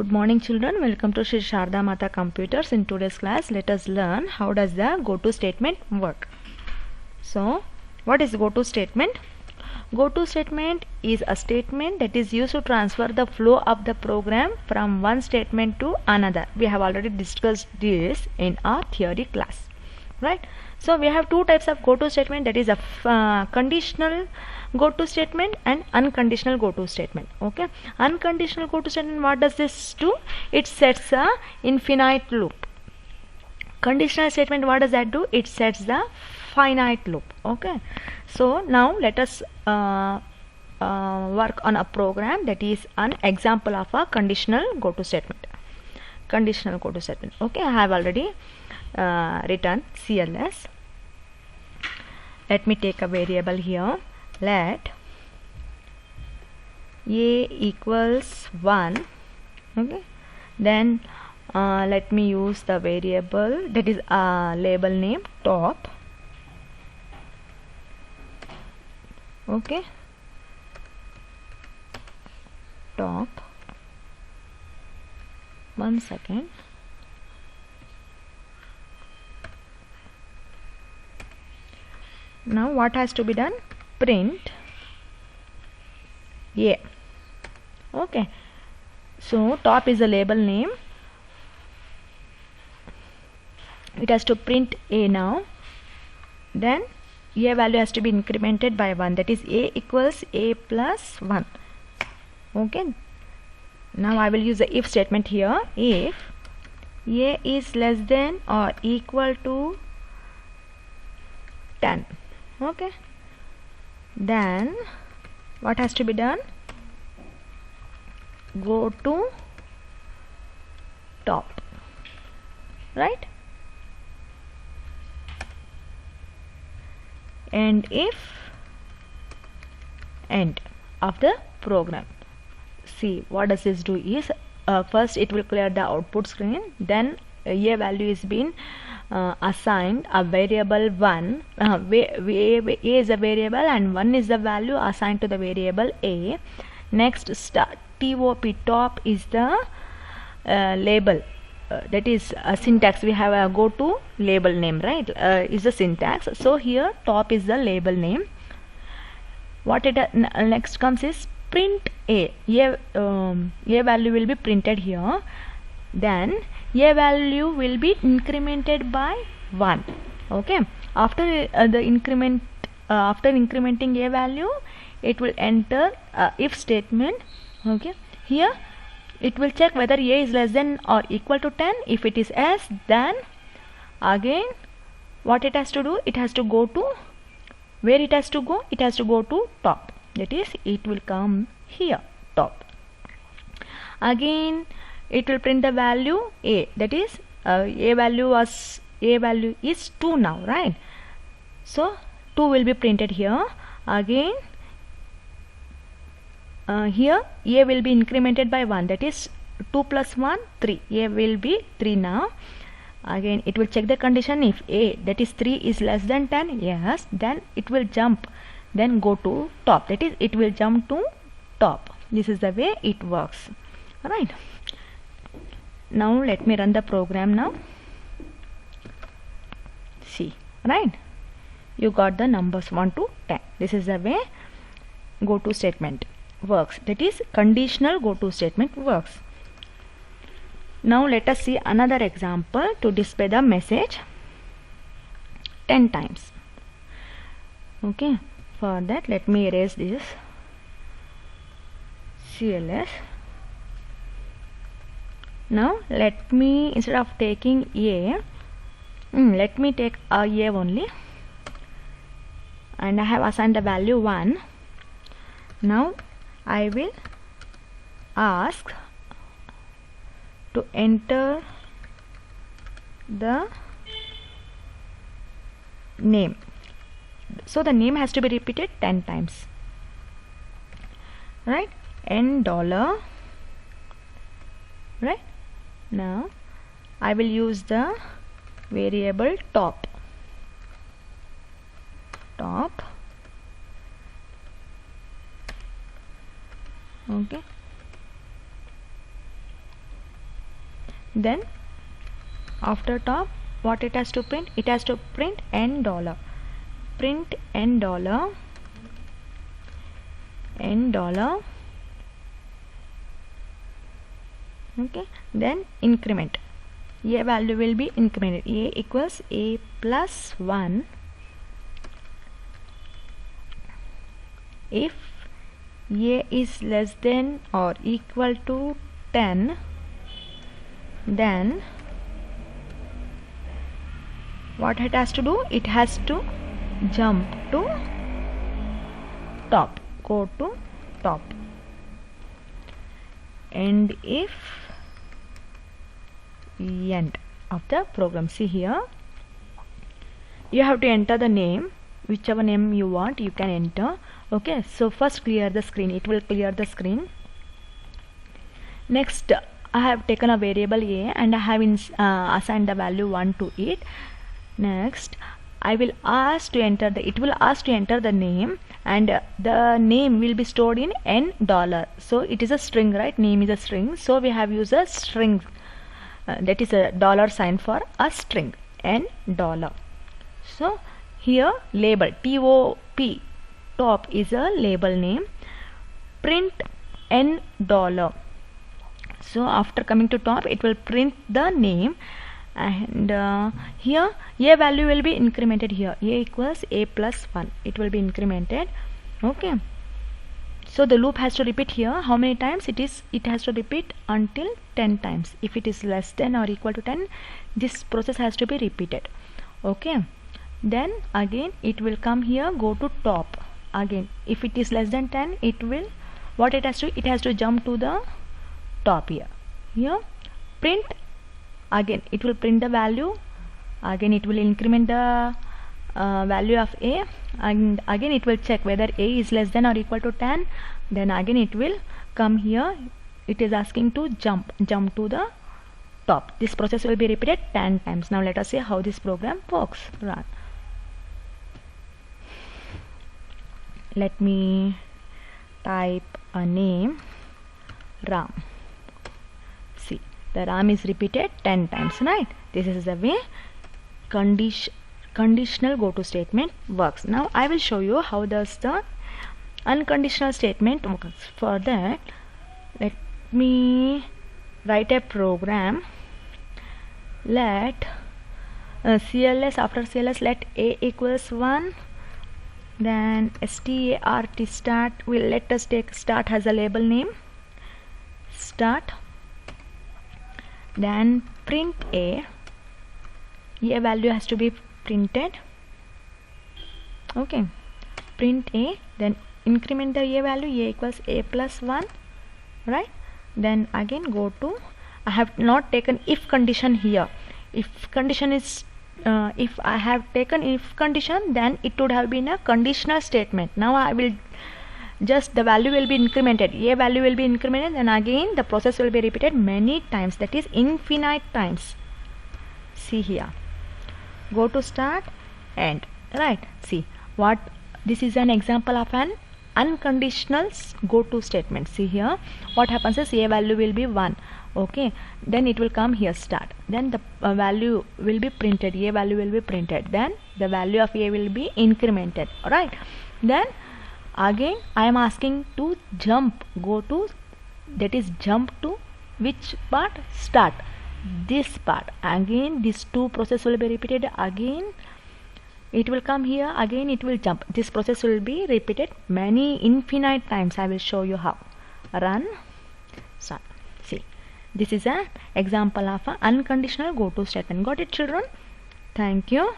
Good morning children, welcome to Shri Sharda Mata Computers. In today's class, let us learn how does the goto statement work. So, what is goto statement? Goto statement is a statement that is used to transfer the flow of the program from one statement to another. We have already discussed this in our theory class, right? So we have two types of goto statement, that is a conditional goto statement and unconditional goto statement. Okay, unconditional goto statement, what does this do? It sets a infinite loop. Conditional statement, what does that do? It sets the finite loop. Okay, so now let us work on a program that is an example of a conditional goto statement. Conditional goto statement. Okay, I have already written CLS. Let me take a variable here. Let a equals 1. Okay, then let me use the variable that is label name top. Okay, top. 1 second. Now what has to be done? Print a. Okay, so top is the label name. It has to print a now. Then a value has to be incremented by 1, that is a equals a plus 1. Okay, now I will use the if statement here. If a is less than or equal to 10. Okay, then what has to be done? Go to top, right? And if end of the program. See, what does this do is first it will clear the output screen, then a value is being assigned a variable 1. A is a variable and 1 is the value assigned to the variable a. Next, top is the label, that is a syntax. We have a go to label name, right? Is the syntax. So here top is the label name. What it next comes is print a value will be printed here. Then a value will be incremented by 1. Okay, after the increment after incrementing a value, it will enter if statement. Okay, here it will check whether a is less than or equal to 10. If it is yes, then again what it has to do? It has to go to where it has to go? It has to go to top, that is it will come here, top. Again it will print the value a, that is a value is 2 now, right? So 2 will be printed here. Again here a will be incremented by 1, that is 2 plus 1 3. A will be 3 now. Again it will check the condition. If a, that is 3, is less than 10, yes, then it will jump, then go to top, that is it will jump to top. This is the way it works, right? Now let me run the program now. See, right, you got the numbers 1 to 10. This is the way goto statement works, that is conditional goto statement works. Now let us see another example to display the message 10 times. Okay, for that let me erase this CLS. Now let me, instead of taking a, let me take a only, and I have assigned the value 1. Now I will ask to enter the name. So the name has to be repeated 10 times, right? N dollar, right? Now I will use the variable top. Okay, Then after top, what it has to print? It has to print n dollar. Print n dollar, n dollar. Okay, then increment. A value will be incremented. A equals a plus 1 if a is less than or equal to 10, then what it has to do? It has to jump to top, go to top. And if end of the program, see here, you have to enter the name, whichever name you want you can enter. Okay, so first clear the screen. It will clear the screen. Next, I have taken a variable a and I have assigned the value 1 to it. Next, I will ask to enter the, it will ask to enter the name, and the name will be stored in n dollar. So it is a string, right? Name is a string, so we have used a string, that is a dollar sign for a string, n dollar. So here label top, top is a label name. Print n dollar. So after coming to top, it will print the name, and here a value will be incremented. Here a equals a plus 1, it will be incremented. Okay, so the loop has to repeat here. How many times? It has to repeat until 10 times. If it is less than or equal to 10, this process has to be repeated. Okay, then again it will come here, go to top. Again, if it is less than 10, it will, what it has to, it has to jump to the top. Here print, again it will print the value, again it will increment the value of a, and again it will check whether a is less than or equal to 10. Then again it will come here, it is asking to jump to the top. This process will be repeated 10 times. Now let us see how this program works. Run. Let me type a name, Ram. See, the Ram is repeated 10 times, right? This is the way conditional go to statement works. Now I will show you how does the unconditional statement works. For that, let me write a program. Let CLS, after CLS, let a equals 1. Then start will let us take start as a label name, start. Then print a value has to be printed. Okay, print a, then increment the a value, a equals a plus 1, right? Then again go to, I have not taken if condition here. If condition is if I have taken if condition, then it would have been a conditional statement. Now I will just, the value will be incremented, a value will be incremented, and again the process will be repeated many times, that is infinite times. See here, go to start, end, right? See what, this is an example of an unconditional go to statement. See here, what happens is a value will be 1. Okay, then it will come here start, then the value will be printed, a value will be printed, then the value of a will be incremented. Alright, then again I am asking to jump, go to, that is jump to which part? Start, this part. Again these two process will be repeated. Again it will come here, again it will jump. This process will be repeated many infinite times. I will show you how. Run, start. See, this is an example of an unconditional go to statement. Got it, children? Thank you.